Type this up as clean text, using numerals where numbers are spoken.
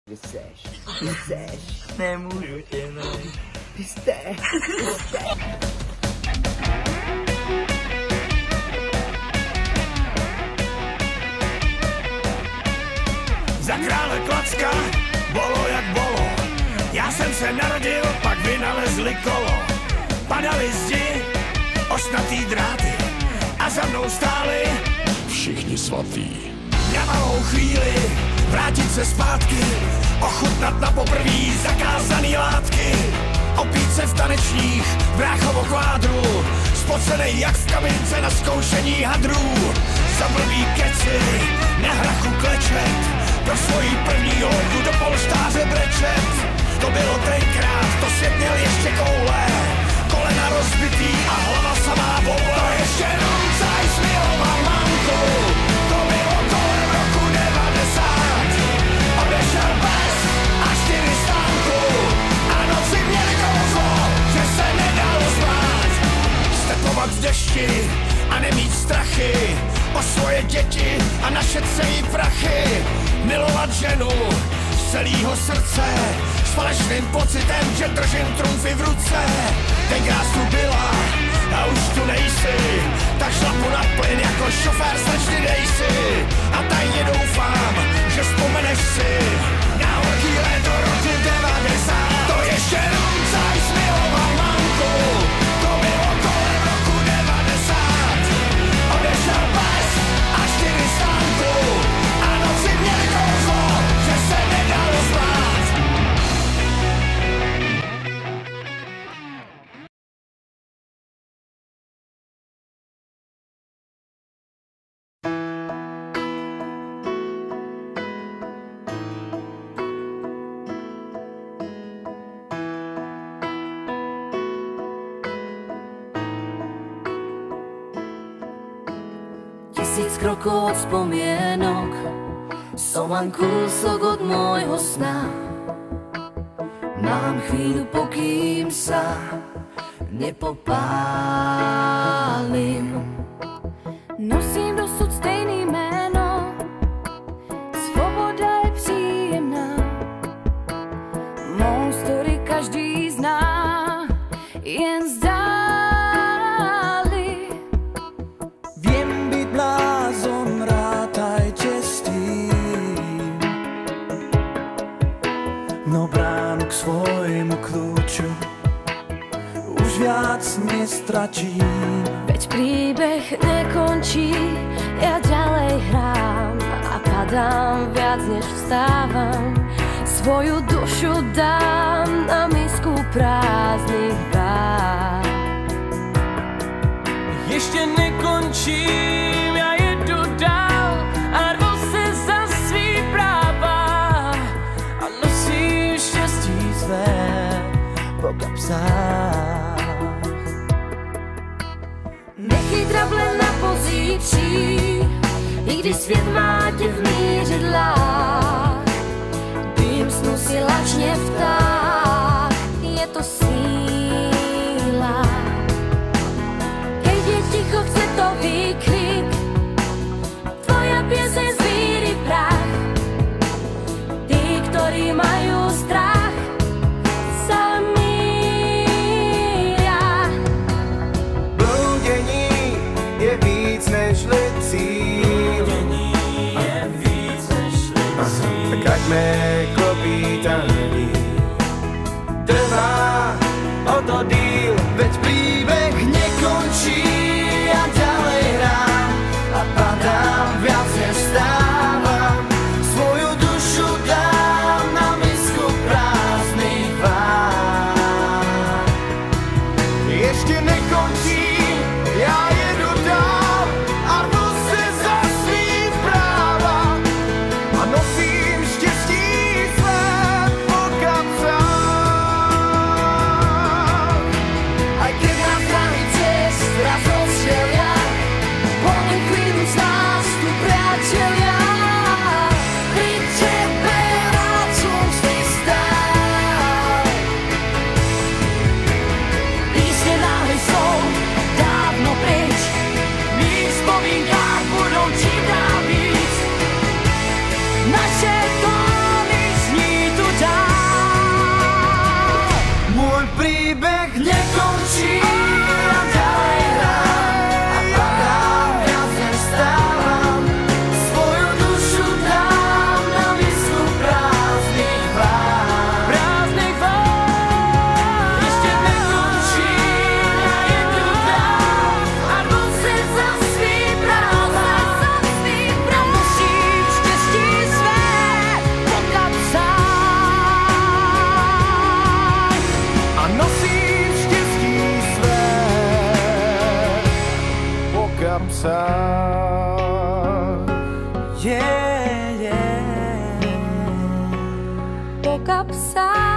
Kde seš? Nemůžu tě najít. Ty jste. Za krále Klacka bolo jak bolo. Já jsem se narodil, pak vynalezli kolo. Padaly zdi, ostnatý dráty a za mnou stáli všichni svatý. Na malou chvíli vrátit se zpátky, ochutnat na poprví zakázaný látky. Opít se v tanečních bráchovo kvádru, spocenej jak v kabince na zkoušení hadrů. Za blbý keci, na hrachu klečet, pro svoji první holku do polštáře brečet. To bylo tenkrát, to svět měl ještě koule, kolena rozbitý a hlava samá vole. To ještě Rumcaj smiloval mamku, to bylo kolem roku 90. Obešel pes a 4 stánku a noci měli kouzlo, že se nedalo spát. Stepovat v dešti a nemít strachy o svoje děti a naše celý prachy. Milovat ženu z celého srdce, s falešným pocitem, že držím trumfy v ruce. Tenkrát tu byla a už tu nejsi, tak šlapu na plyn jako šofér, slečny dej si. A tajně doufám, že vzpomeneš si na horký léto roku 90. To ještě Rumcaj smiloval mamku, to bylo kolem roku 90. Odešel pes a 4 stánku a noci měli kouzlo, že se nedalo zvát. Tisíc krokov od spomienok, som len kúsok od môjho sna. Mám chvíľu, pokým sa nepopálim. Nosím dosud stejný jméno, svoboda je příjemná. Mou story každý zná, jen zdáli. Viem byť blázon, rátajte s tým, no bránu k svojmu kľúču už viac nestratím. Veď príbeh nekončí, ja ďalej hrám a padám viac než vstávam. Svoju dušu dám na misku prázdnych báb. Ešte nekončím, ja jedu dál a rvu se za svý práva a nosím štěstí své po kapsách. Nechyť trable na pozítří, i když svět má tě v mířidlách. Bým snu si lačně vták, je to síla. Keď je ticho, chce to výkrik, tvoja pieseň zvíri prach. Tí, ktorí majú strach, sa míria. Blúdení je víc než lecím. Tak aďme klopítání trvá o to díl, veď príbeh nekončí. Ja ďalej hrám a padám, viac než stávam. Svoju dušu dám na misku prázdnych vár. Ešte nekončím, ja jedu dál a rvu se za svým práva a nosím štěstí své po kapsách. Aj keď nás kapsách. Po kapsách.